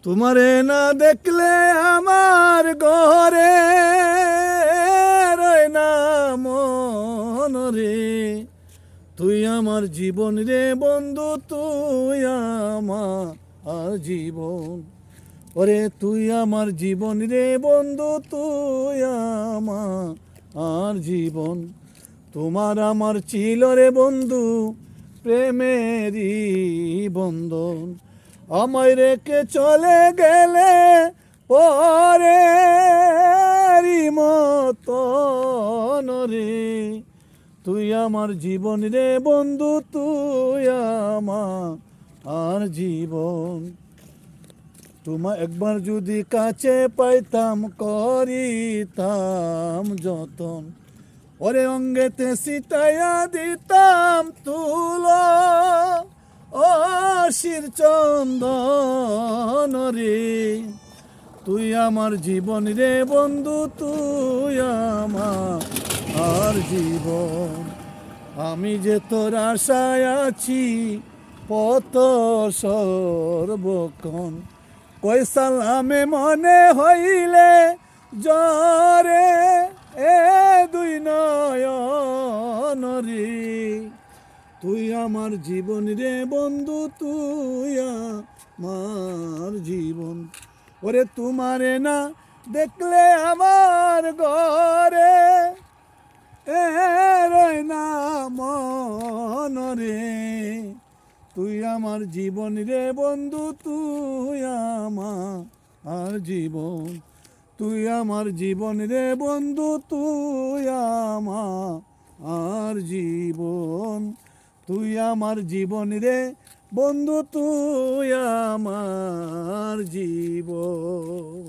তোমারে না দেখলে আমার ঘরে রয় না মন রে। তুই আমার জীবন রে বন্ধু, তুই আমার জীবন। ওরে তুই আমার জীবন রে বন্ধু, তুই আমার জীবন। তোমার আমার ছিল রে বন্ধু প্রেমেরই বন্ধন। আমায় রেখে চলে গেলে পরে মতন রে। তুই আমার জীবন রে বন্ধু, তুই আমার জীবন। তোমায় একবার যদি কাছে পাইতাম করিতাম যতন। ওরে অঙ্গেতে সিটাইয়া দিতাম তুলো ও শির চন্দন রে। তুই আমার জীবন রে বন্ধু, তুই আমার জীবন। আমি যে তোর আশায় আছি পত সর্বক্ষণ। কই সালামে মনে হইলে জরে এ দুই নয়ন রে। তুই আমার জীবন রে বন্ধু, তুই আমার জীবন। ওরে তোমারে না দেখলে আমার ঘরে রয় না মন রে। তুই আমার জীবন রে বন্ধু, তুই আমার জীবন। তুই আমার জীবন রে বন্ধু, তুই আমার জীবন। তুই আমার জীবন রে বন্ধু, তুই আমার জীবন।